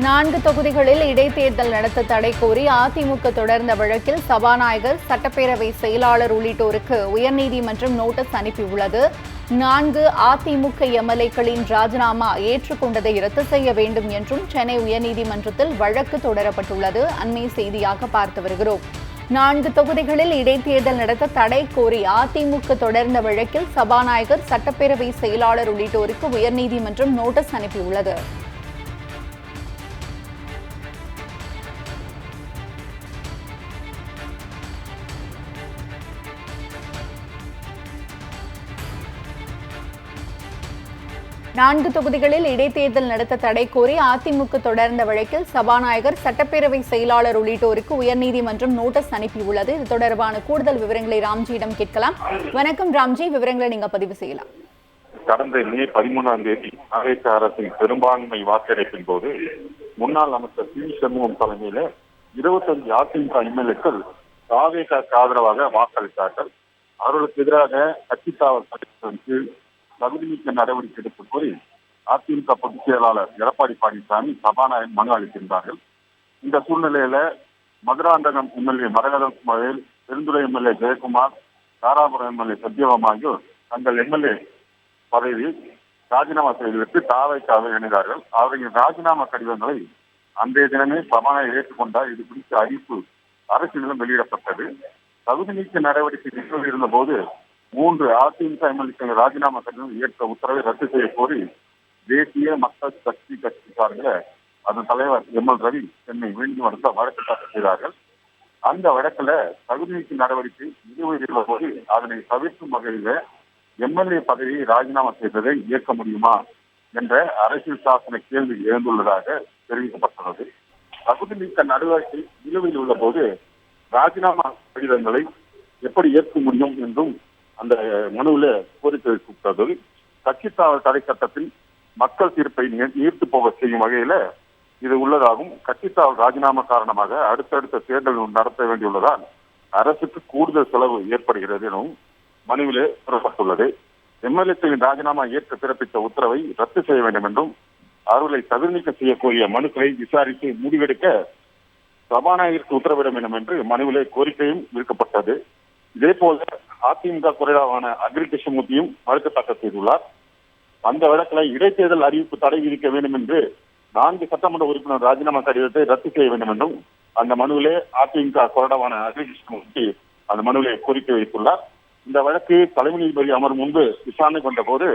4 தொகுதிகளில் இடைத்தேர்தல் நடத்த தடை கோரி அதிமுக தொடர்ந்த வழக்கில் சபாநாயகர், சட்டப்பேரவை செயலாளர் உள்ளிட்டோருக்கு உயர்நீதிமன்றம் நோட்டீஸ் அனுப்பியுள்ளது. 4 அதிமுக எம்எல்ஏக்களின் ராஜினாமா ஏற்றுக்கொண்டதை ரத்து செய்ய வேண்டும் என்றும் சென்னை உயர்நீதிமன்றத்தில் வழக்கு தொடரப்பட்டுள்ளது. அண்மை செய்தியாக பார்த்து வருகிறோம். 4 தொகுதிகளில் இடைத்தேர்தல் நடத்த தடை கோரி அதிமுக தொடர்ந்த வழக்கில் சபாநாயகர், சட்டப்பேரவை செயலாளர் உள்ளிட்டோருக்கு உயர்நீதிமன்றம் நோட்டீஸ் அனுப்பியுள்ளது. நான்கு தொகுதிகளில் இடைத்தேர்தல் நடத்த தடை கோரி அதிமுக தொடர்ந்த வழக்கில் சபாநாயகர், சட்டப்பேரவை செயலாளர் உள்ளிட்டோருக்கு உயர்நீதிமன்றம் நோட்டீஸ் அனுப்பியுள்ளது. இது தொடர்பான கூடுதல் விவரங்களை ராம்ஜியிடம் கேட்கலாம். வணக்கம் ராம்ஜி, விவரங்களை நீங்க பதிவு செய்யலாம். கடந்த மே 13ஆம் தேதி அதிமுக அரசின் பெரும்பான்மை வாக்கெடுப்பின் போது முன்னாள் அமைச்சர் பி. சண்முகம் தலைமையில 25 அதிமுக எம்எல்ஏக்கள் அதிமுகவுக்கு ஆதரவாக வாக்களித்தார்கள். அவர்களுக்கு எதிராக கட்சித்தாவல் சட்டத்தின் கீழ் தகுதி நீக்க நடவடிக்கை எடுக்க கோரி அதிமுக பொதுச் செயலாளர் எடப்பாடி பழனிசாமி சபாநாயகர் மனு அளித்திருந்தார்கள். இந்த சூழ்நிலையில மதுராந்தகம் எம்எல்ஏ மரகதம் குமார், பெருந்துறை எம்எல்ஏ ஜெயக்குமார், தாராபுரம் எம்எல்ஏ சத்யபாமா ஆகியோர் தங்கள் எம்எல்ஏ பதவியை ராஜினாமா செய்வதற்கு தாவைக்காக இணைந்தார்கள். அவர்களின் ராஜினாமா கடிதங்களை அன்றைய தினமே சபாநாயகர் ஏற்றுக்கொண்டார். இது குறித்த அறிவிப்பு அரசியலிலும் வெளியிடப்பட்டது. தகுதி நீக்க நடவடிக்கை நிகழ்வு இருந்த போது 3 அதிமுக எம்எல்ஏக்கள் ராஜினாமா கடிதம் ஏற்ற உத்தரவை ரத்து செய்ய கோரி தேசிய மக்கள் சக்தி கட்சி சார்பில் அதன் தலைவர் எம்.எல். ரவி சென்னை உயர்நீதிமன்றத்தில் வழக்கு தாக்கல் செய்தார்கள். அந்த வழக்குல தகுதி நீக்க நடவடிக்கை நிறைவேறிய போது அதனை தவிர்க்கும் வகையில எம்எல்ஏ பதவியை ராஜினாமா செய்ததை ஏற்க முடியுமா என்ற அரசியல் சாசன கேள்வி எழுந்துள்ளதாக தெரிவிக்கப்பட்டுள்ளது. தகுதி நீக்க நடவடிக்கை நிலுவையில் உள்ள போது ராஜினாமா கடிதங்களை எப்படி ஏற்க முடியும் என்றும் அந்த மனுவில் கோரிக்கை வைக்கப்பட்டது. கட்சித்தாவல் தடை சட்டத்தில் மக்கள் தீர்ப்பை நீர்த்து போக செய்யும் வகையில இது உள்ளதாகவும், கட்சித்தாவல் ராஜினாமா காரணமாக அடுத்தடுத்த தேர்தல் நடத்த வேண்டியுள்ளதால் அரசுக்கு கூடுதல் செலவு ஏற்படுகிறது எனவும் மனுவிலே கூறப்பட்டுள்ளது. எம்எல்ஏக்களின் ராஜினாமா ஏற்க பிறப்பித்த உத்தரவை ரத்து செய்ய வேண்டும் என்றும் அவர்களை தகுதி நீக்க செய்ய கோரிய மனுக்களை விசாரித்து முடிவெடுக்க சபாநாயகருக்கு உத்தரவிட வேண்டும் என்று மனுவிலே கோரிக்கையும் விடுக்கப்பட்டது. இதே போல அதிமுக குறைவான அக்ரி கிருஷ்ணமூர்த்தியும் வழக்கு தாக்கல் செய்துள்ளார். அந்த வழக்கில் இடைத்தேர்தல் அறிவிப்பு தடை விதிக்க வேண்டும் என்று 4 சட்டமன்ற உறுப்பினர் ராஜினாமா கடிதத்தை ரத்து செய்ய வேண்டும் என்றும் அந்த மனுவிலே அதிமுக குறைவான அக்ரி கிருஷ்ணமூர்த்தி அந்த மனுவிலே கோரிக்கை வைத்துள்ளார். இந்த வழக்கு தலைமை நீதிபதி அமர் முன்பு விசாரணை கொண்ட போது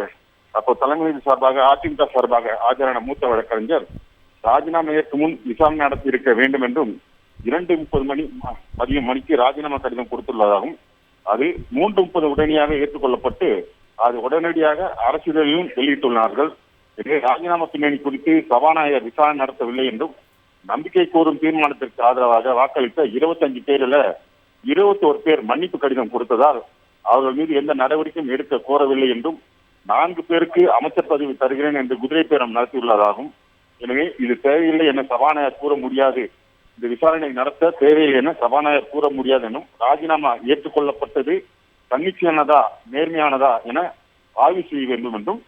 அப்போ தலைமை நீதி சார்பாக அதிமுக சார்பாக ஆஜரான மூத்த வழக்கறிஞர் ராஜினாமா ஏற்க முன் விசாரணை நடத்தி இருக்க வேண்டும் என்றும் 2:30 மணிக்கு ராஜினாமா கடிதம் கொடுத்துள்ளதாகவும் அது 3:30 உடனடியாக ஏற்றுக்கொள்ளப்பட்டு அது உடனடியாக அரசியலிலும் வெளியிட்டுள்ளார்கள். எனவே ராஜினாமா பின்னணி குறித்து சபாநாயகர் விசாரணை நடத்தவில்லை என்றும் நம்பிக்கை கோரும் தீர்மானத்திற்கு ஆதரவாக வாக்களித்த 25 பேரில் 21 பேர் மன்னிப்பு கடிதம் கொடுத்ததால் அவர்கள் மீது எந்த நடவடிக்கையும் எடுக்க கோரவில்லை என்றும் 4 பேருக்கு அமைச்சர் பதவி தருகிறேன் என்று குதிரை பேரம் நடத்தியுள்ளதாகவும், எனவே இது தேவையில்லை என சபாநாயகர் கூற முடியாது, இந்த விசாரணை நடத்த தேவையில்லை என சபாநாயகர் கூற முடியாது எனும், ராஜினாமா ஏற்றுக்கொள்ளப்பட்டது தன்னிச்சையானதா நேர்மையானதா என ஆய்வு செய்ய வேண்டும் என்றும்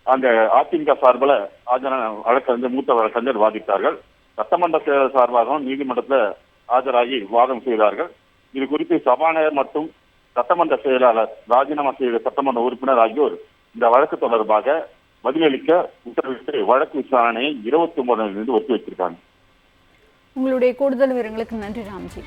அந்த அதிமுக சார்பில் ஆஜரான வழக்கறிஞர் மூத்த வழக்கறிஞர் வாதிட்டார்கள். சட்டமன்ற செயலர் சார்பாகவும் நீதிமன்றத்தில் ஆஜராகி வாதம் செய்தார்கள். இது குறித்து சபாநாயகர் மற்றும் சட்டமன்ற செயலாளர், ராஜினாமா செய்த சட்டமன்ற உறுப்பினர் ஆகியோர் இந்த வழக்கு தொடர்பாக பதிலளிக்க உத்தரவிட்டு வழக்கு விசாரணையை 29 ஒத்தி வைத்திருக்காங்க. உங்களுடைய கூடுதல் விவரங்களுக்கு நன்றி ராம்ஜி.